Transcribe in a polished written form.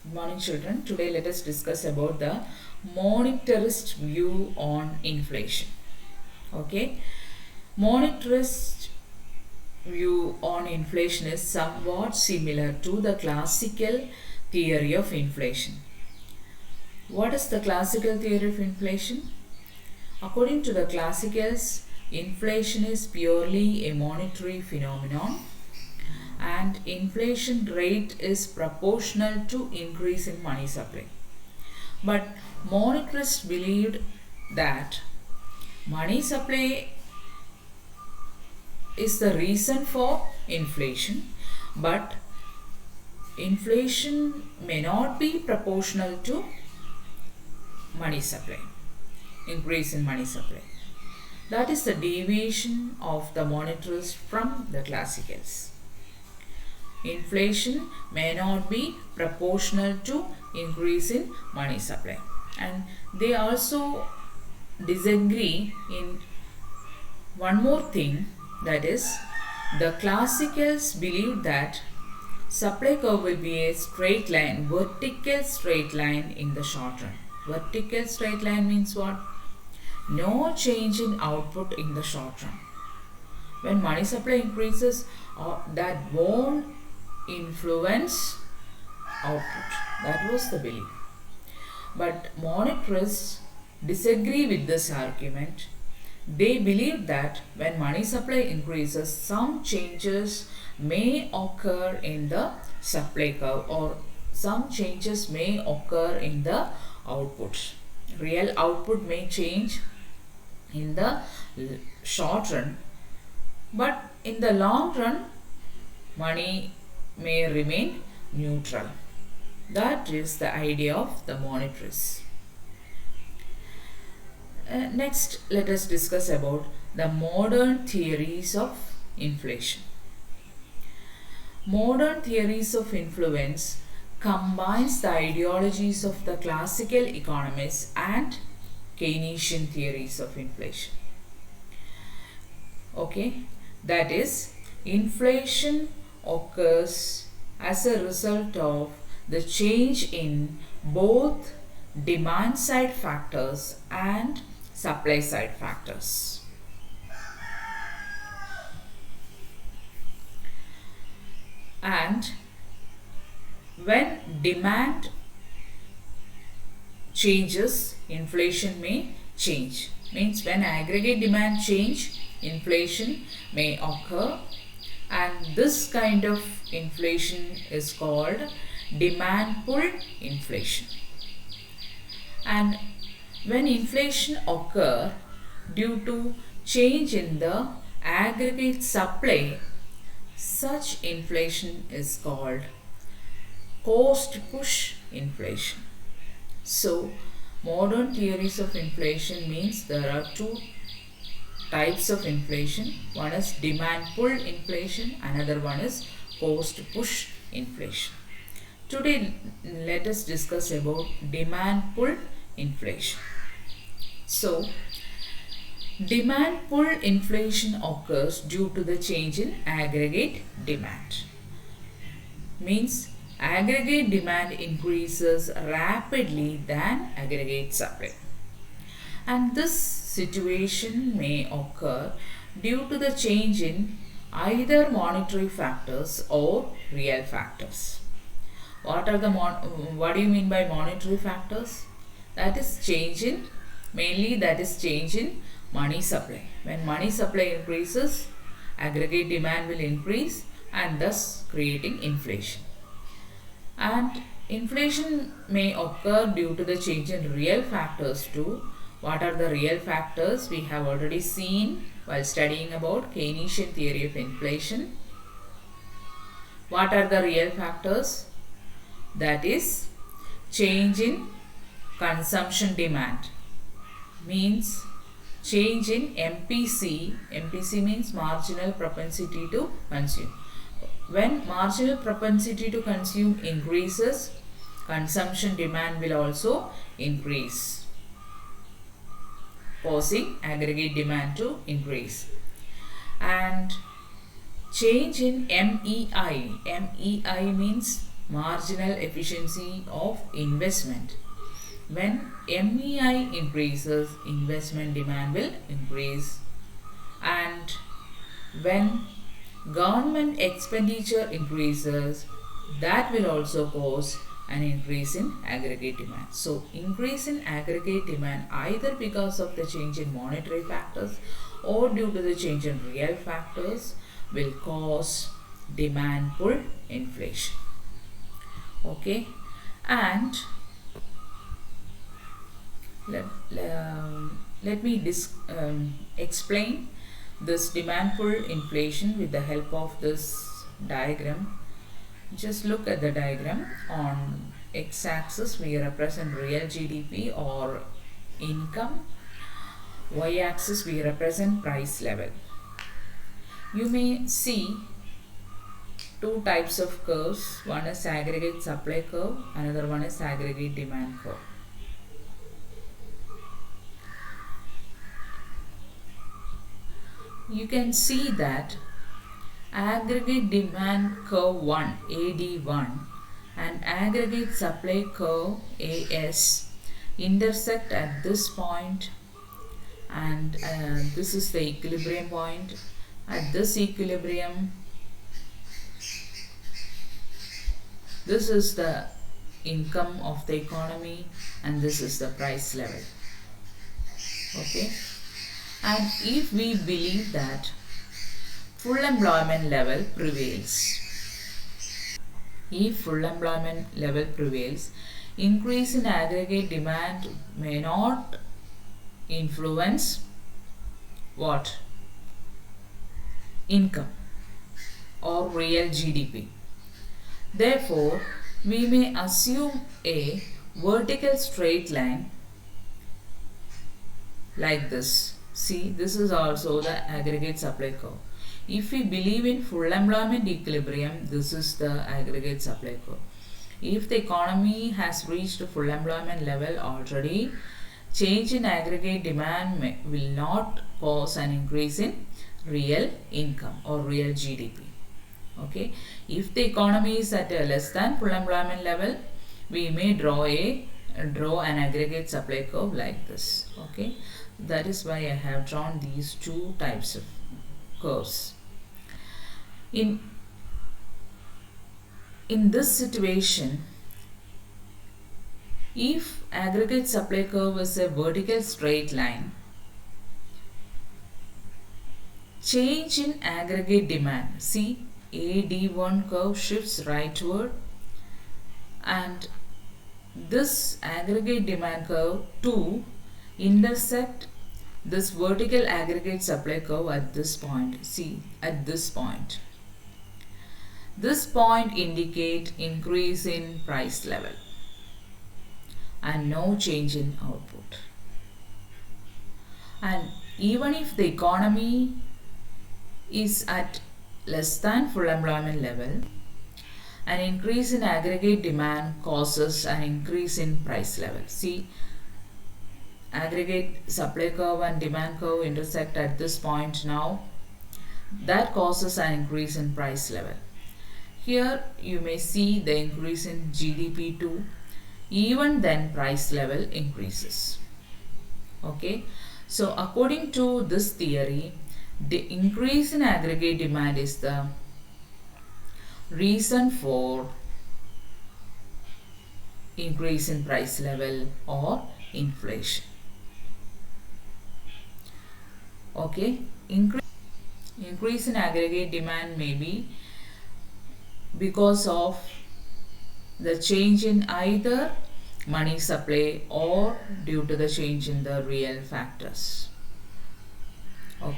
Good morning, children. Today let us discuss about the monetarist view on inflation. Okay, monetarist view on inflation is somewhat similar to the classical theory of inflation. What is the classical theory of inflation? According to the classicals, inflation is purely a monetary phenomenon and inflation rate is proportional to increase in money supply. But monetarists believed that money supply is the reason for inflation, but inflation may not be proportional to money supply, increase in money supply. That is the deviation of the monetarists from the classicals. Inflation may not be proportional to increase in money supply, and they also disagree in one more thing, that is the classicals believe that supply curve will be a straight line, vertical straight line in the short run. Vertical straight line means what? No change in output in the short run. When money supply increases, that won't influence output. That was the belief. But monetarists disagree with this argument. They believe that when money supply increases, some changes may occur in the supply curve or some changes may occur in the output. Real output may change in the short run, but in the long run, money may remain neutral. That is the idea of the monetarists. Next, let us discuss about the modern theories of inflation. Modern theories of influence combines the ideologies of the classical economists and Keynesian theories of inflation. Okay, that is, inflation occurs as a result of the change in both demand side factors and supply side factors. And when demand changes, inflation may change. Means when aggregate demand change, inflation may occur, and this kind of inflation is called demand pull inflation. And when inflation occurs due to change in the aggregate supply, such inflation is called cost push inflation. So, modern theories of inflation means there are two types of inflation. One is demand pull inflation, another one is cost push inflation. Today, let us discuss about demand pull inflation. So, demand pull inflation occurs due to the change in aggregate demand. Means aggregate demand increases rapidly than aggregate supply. And this situation may occur due to the change in either monetary factors or real factors. What do you mean by monetary factors? That is change in, mainly that is change in money supply. When money supply increases, aggregate demand will increase and thus creating inflation. And inflation may occur due to the change in real factors too. What are the real factors? We have already seen while studying about Keynesian theory of inflation. What are the real factors? That is change in consumption demand, means change in MPC. MPC means marginal propensity to consume. When marginal propensity to consume increases, consumption demand will also increase, causing aggregate demand to increase. And change in MEI. MEI means marginal efficiency of investment. When MEI increases, investment demand will increase, and when government expenditure increases, that will also cause an increase in aggregate demand. So increase in aggregate demand either because of the change in monetary factors or due to the change in real factors will cause demand pull inflation. Okay, and let, let me explain this demand pull inflation with the help of this diagram. Just look at the diagram. On x-axis we represent real GDP or income. Y-axis we represent price level. You may see two types of curves. One is aggregate supply curve, another one is aggregate demand curve. You can see that aggregate demand curve 1 AD1 and aggregate supply curve AS intersect at this point, and this is the equilibrium point. At this equilibrium, this is the income of the economy and this is the price level. Okay, and if we believe that full employment level prevails, if full employment level prevails, increase in aggregate demand may not influence what? Income or real GDP. Therefore, we may assume a vertical straight line like this. See, this is also the aggregate supply curve. If we believe in full employment equilibrium, this is the aggregate supply curve. If the economy has reached full employment level already, change in aggregate demand will not cause an increase in real income or real GDP. Okay, if the economy is at a less than full employment level, we may draw an aggregate supply curve like this. Okay, that is why I have drawn these two types of curves. In this situation, if aggregate supply curve is a vertical straight line, change in aggregate demand, see, AD1 curve shifts rightward and this aggregate demand curve 2 intersect this vertical aggregate supply curve at this point. See, at this point. This point indicates increase in price level and no change in output. And even if the economy is at less than full employment level, an increase in aggregate demand causes an increase in price level. See, aggregate supply curve and demand curve intersect at this point now. That causes an increase in price level. Here you may see the increase in GDP too. Even then price level increases. Okay, so according to this theory, the increase in aggregate demand is the reason for increase in price level or inflation. Okay, increase in aggregate demand may be because of the change in either money supply or due to the change in the real factors. Okay.